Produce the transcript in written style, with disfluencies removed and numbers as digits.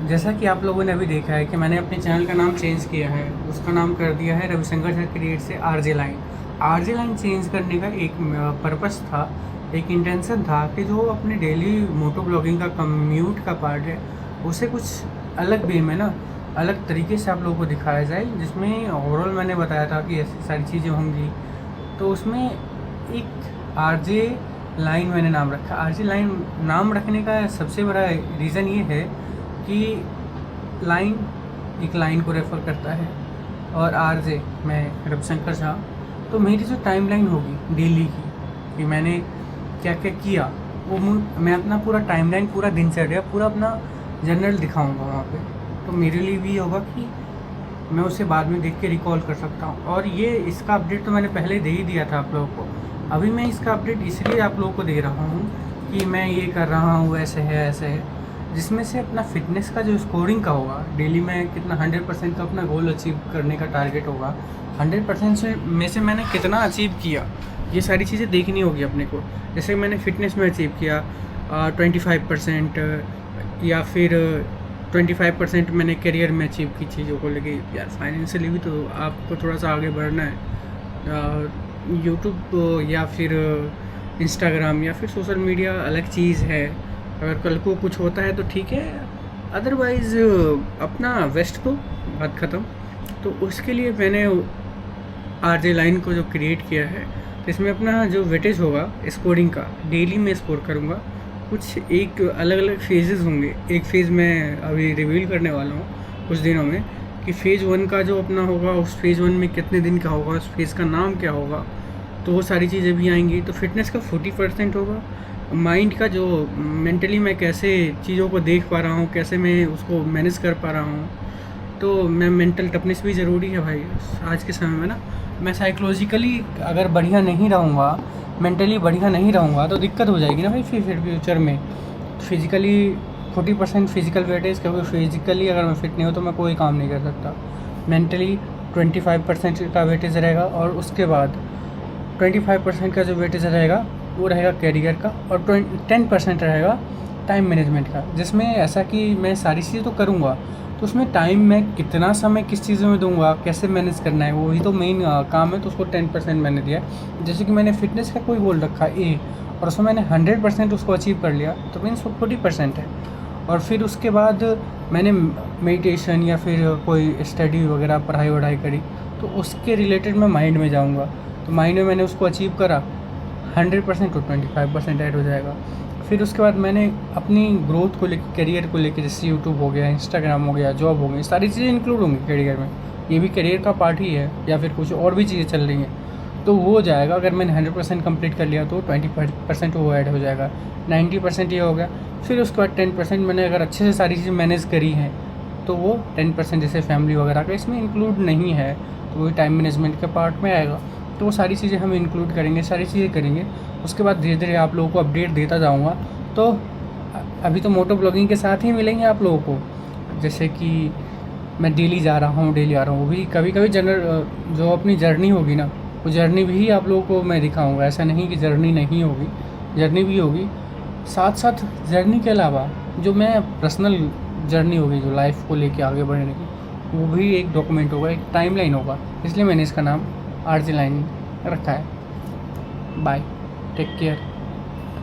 जैसा कि आप लोगों ने अभी देखा है कि मैंने अपने चैनल का नाम चेंज किया है, उसका नाम कर दिया है रविशंकर सर क्रिएट से RJ line. RJ line change करने का एक पर्पस था, एक इंटेंशन था कि जो अपने डेली मोटो ब्लॉगिंग का कम्यूट का पार्ट है उसे कुछ अलग वे में ना, अलग तरीके से आप लोगों को दिखाया जाए, जिसमें ओवरऑल मैंने बताया था कि ऐसी सारी चीज़ें होंगी। तो उसमें एक आरजे लाइन मैंने नाम रखा। आरजे लाइन नाम रखने का सबसे बड़ा रीज़न ये है कि लाइन एक लाइन को रेफ़र करता है और आरजे मैं रविशंकर झा, तो मेरी जो टाइमलाइन होगी डेली की कि मैंने क्या क्या किया, वो मैं अपना पूरा टाइमलाइन, पूरा दिनचर्या, पूरा अपना जर्नल दिखाऊंगा वहाँ पे। तो मेरे लिए भी होगा कि मैं उसे बाद में देख के रिकॉल कर सकता हूँ। और ये इसका अपडेट तो मैंने पहले दे ही दिया था आप लोगों को। अभी मैं इसका अपडेट इसलिए आप लोगों को दे रहा हूँ कि मैं ये कर रहा हूँ, ऐसे है ऐसे है, जिसमें से अपना फ़िटनेस का जो स्कोरिंग का होगा डेली में कितना 100% का अपना गोल अचीव करने का टारगेट होगा, 100% में से मैंने कितना अचीव किया, ये सारी चीज़ें देखनी होगी अपने को। जैसे मैंने फ़िटनेस में अचीव किया 25%, या फिर 25% मैंने करियर में अचीव की चीज़ों को लेके। यार फाइनेंशियली भी तो आपको थोड़ा सा आगे बढ़ना है। यूट्यूब या फिर इंस्टाग्राम या फिर सोशल मीडिया अलग चीज़ है, अगर कल को कुछ होता है तो ठीक है, अदरवाइज़ अपना वेस्ट दो, बात ख़त्म। तो उसके लिए मैंने आरजे लाइन को जो क्रिएट किया है, इसमें अपना जो वेटेज होगा स्कोरिंग का डेली में स्कोर करूँगा। कुछ एक अलग अलग फेजेस होंगे। एक फ़ेज़ मैं अभी रिवील करने वाला हूँ कुछ दिनों में कि फ़ेज़ 1 का जो अपना होगा, उस फ़ेज़ 1 में कितने दिन का होगा, उस फ़ेज़ का नाम क्या होगा, तो वो सारी चीज़ें भी आएंगी। तो फिटनेस का 40% होगा। माइंड का जो मेंटली मैं कैसे चीज़ों को देख पा रहा हूँ, कैसे मैं उसको मैनेज कर पा रहा हूँ, तो मैं मेंटल टफनेस भी ज़रूरी है भाई आज के समय में ना। मैं साइकोलॉजिकली अगर बढ़िया नहीं रहूँगा, मेंटली बढ़िया नहीं रहूँगा, तो दिक्कत हो जाएगी ना भाई फिर फ्यूचर में। फिज़िकली 40% फिज़िकल वेटेज, क्योंकि फिज़िकली अगर मैं फिट नहीं हूँ तो मैं कोई काम नहीं कर सकता। मेंटली 25% का वेटेज रहेगा, और उसके बाद 25% का जो वेटेज रहेगा वो रहेगा कैरियर का, और 10% रहेगा टाइम मैनेजमेंट का, जिसमें ऐसा कि मैं सारी चीज़ें तो करूँगा, तो उसमें टाइम में कितना समय किस चीज़ों में दूंगा, कैसे मैनेज करना है, वही तो मेन काम है। तो उसको 10% मैंने दिया। जैसे कि मैंने फिटनेस का कोई गोल रखा ए, और उसमें मैंने 100% उसको अचीव कर लिया, तो मीन्स वो 40% है। और फिर उसके बाद मैंने मेडिटेशन या फिर कोई स्टडी वगैरह पढ़ाई वढ़ाई करी, तो उसके रिलेटेड मैं माइंड में जाऊँगा। तो माइंड में मैंने उसको अचीव करा 100%, तो 25% ऐड हो जाएगा। फिर उसके बाद मैंने अपनी ग्रोथ को लेकर, करियर को लेकर, जैसे यूट्यूब हो गया, इंस्टाग्राम हो गया, जॉब हो गई, सारी चीज़ें इंक्लूड होंगी करियर में। ये भी करियर का पार्ट ही है, या फिर कुछ और भी चीज़ें चल रही हैं, तो वो हो जाएगा। अगर मैंने 100% कंप्लीट कर लिया तो 20% वो ऐड हो जाएगा, 90% ये हो गया। फिर उसके बाद 10% मैंने अगर अच्छे से सारी चीज़ें मैनेज करी हैं, तो वो 10% जैसे फैमिली वगैरह का इसमें इंक्लूड नहीं है, तो वही टाइम मैनेजमेंट के पार्ट में आएगा। तो वो सारी चीज़ें हम इंक्लूड करेंगे, सारी चीज़ें करेंगे। उसके बाद धीरे धीरे आप लोगों को अपडेट देता जाऊँगा। तो अभी तो मोटो ब्लॉगिंग के साथ ही मिलेंगे आप लोगों को, जैसे कि मैं डेली जा रहा हूँ, डेली आ रहा हूँ, वो भी कभी कभी जो अपनी जर्नी होगी ना, वो जर्नी भी आप लोगों को मैं दिखाऊंगा। ऐसा नहीं कि जर्नी नहीं होगी, जर्नी भी होगी। साथ साथ जर्नी के अलावा जो मैं पर्सनल जर्नी होगी, जो लाइफ को लेके आगे बढ़ने की, वो भी एक डॉक्यूमेंट होगा, एक टाइमलाइन होगा। इसलिए मैंने इसका नाम आरजे लाइन रखा है। Bye, take care.